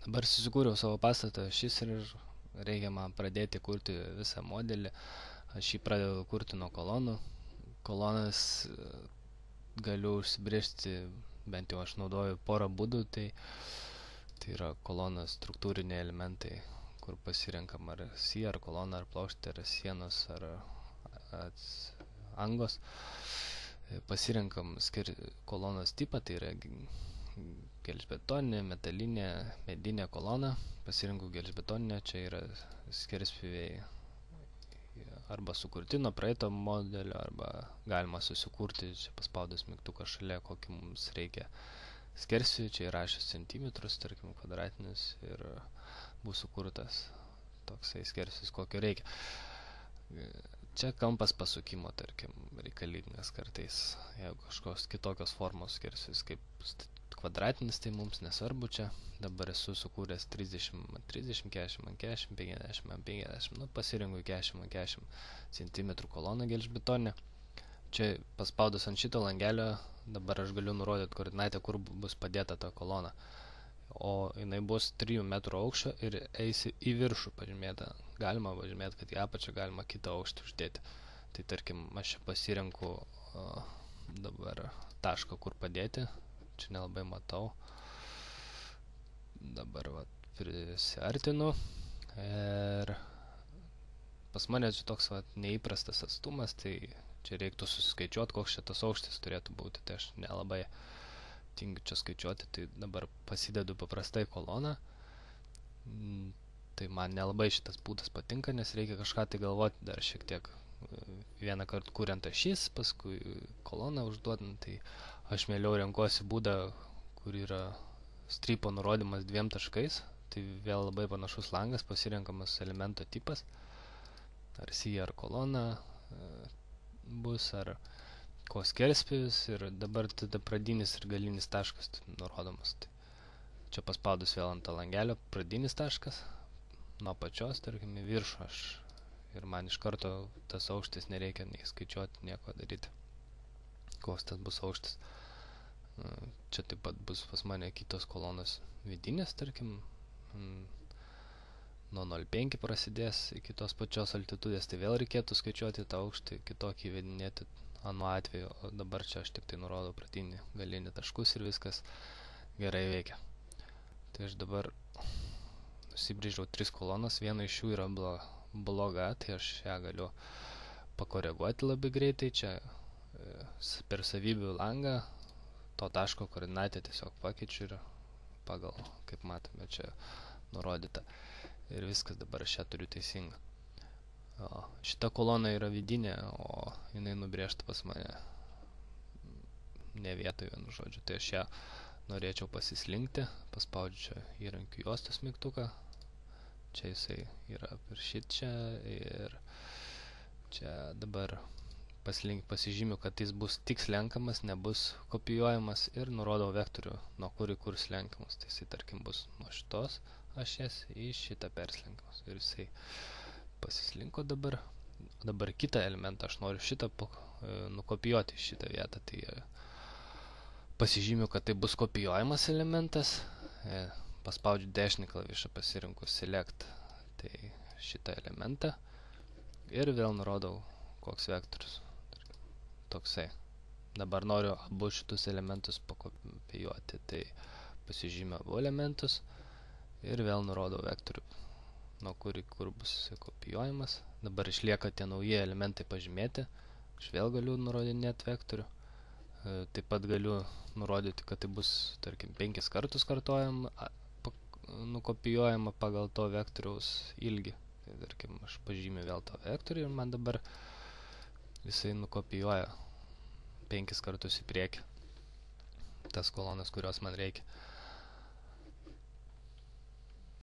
Dabar susikūriau savo pastatą šis ir reikia man pradėti kurti visą modelį. Aš jį pradedu kurti nuo kolonų. Kolonas galiu užsibrėžti, bent jau aš naudoju porą būdų, tai yra kolonos struktūriniai elementai, kur pasirenkam ar sija, ar kolona, ar plokštė, ar sienos, ar angos. Pasirenkam kolonos tipą, tai yra gelžbetoninė, metalinė, medinė kolona. Pasirenku gelžbetoninę, čia yra skerspjūviai arba sukurti nuo praeito modelio, arba galima susikurti čia paspaudus mygtuką šalia, kokį mums reikia skerspjūvį. Čia įrašęs centimetrus, tarkim, kvadratinis, ir bus sukurtas toksai skerspjūvis, kokio reikia. Čia kampas pasukimo, tarkim, reikalingas kartais, jeigu kažkokios kitokios formos skerspjūvis kaip kvadratinis, tai mums nesvarbu čia. Dabar esu sukūręs 30x30, 40x40, 50x50, pasirenku 40x40 cm koloną gelžbetoninę. Čia paspaudus ant šito langelio, dabar aš galiu nurodyti koordinatę, kur bus padėta ta kolona. O jinai bus 3 metrų aukščio ir eisi į viršų pažymėta. Galima pažymėti, kad į apačią galima kitą aukštį uždėti. Tai tarkim, aš čia pasirenku dabar tašką, kur padėti. Čia nelabai matau. Dabar prisiartinu. Ir pas mane čia toks neįprastas atstumas, tai čia reiktų susiskaičiuoti, koks čia tas aukštis turėtų būti. Tai aš nelabai tingiu čia skaičiuoti, tai dabar pasidedu paprastai koloną. Tai man nelabai šitas būdas patinka, nes reikia kažką tai galvoti dar šiek tiek. Vieną kartą kuriant ašis, paskui koloną užduodant, tai aš mieliau renkuosi būdą, kur yra strypo nurodymas 2 taškais. Tai vėl labai panašus langas, pasirenkamas elemento tipas, ar sija, ar kolona bus, ar ko skerspjūvis, ir dabar tada pradinis ir galinis taškas nurodomas. Tai čia paspaudus vėl ant langelio pradinis taškas, nuo pačios, tarkim, į viršų aš, ir man iš karto tas aukštis nereikia nei skaičiuoti, nieko daryti, koks tas bus aukštis. Čia taip pat bus pas mane kitos kolonos vidinės, tarkim, nuo 0,5 prasidės iki tos pačios altitudės, tai vėl reikėtų skaičiuoti tą aukštį, kitokį įvedinėti anuo atveju, o dabar čia aš tik tai nurodau pradinį, galinį taškus ir viskas gerai veikia. Tai aš dabar nusibrėžiau 3 kolonas, viena iš jų yra bloga, tai aš ją galiu pakoreguoti labai greitai. Čia per savybių langą to taško koordinatę tiesiog pakeičiu ir pagal, kaip matome, čia nurodyta. Ir viskas, dabar aš ją turiu teisingą. Šita kolona yra vidinė, o jinai nubrėžta pas mane ne vietoje, vienu žodžiu. Tai aš ją norėčiau pasislinkti, paspaudžiu čia įrankių juostos mygtuką. Čia jisai yra per šičia ir čia dabar pasižymiu, kad jis bus tik slenkamas, nebus kopijuojamas, ir nurodau vektorių, nuo kur slenkamas. Tai jisai, tarkim, bus nuo šitos ašies į šitą perslenkamas. Ir jisai pasislinko dabar. Dabar kitą elementą aš noriu šitą nukopijuoti į šitą vietą. Tai pasižymiu, kad tai bus kopijuojamas elementas. Paspaudžiu dešinį klavišą, pasirinku select, tai šitą elementą, ir vėl nurodau koks vektorius, toksai. Dabar noriu abu šitus elementus pakopijuoti, tai pasižymiu abu elementus ir vėl nurodau vektorių, nuo kur bus kopijuojamas. Dabar išlieka tie nauji elementai pažymėti, aš vėl galiu nurodinėti vektorių. Taip pat galiu nurodyti, kad tai bus, tarkim, 5 kartus kartojama, nukopijuojama pagal to vektoriaus ilgį. Tai, tarkim, aš pažymiu vėl to vektorių ir man dabar jisai nukopijuoja 5 kartus į priekį tas kolonas, kurios man reikia.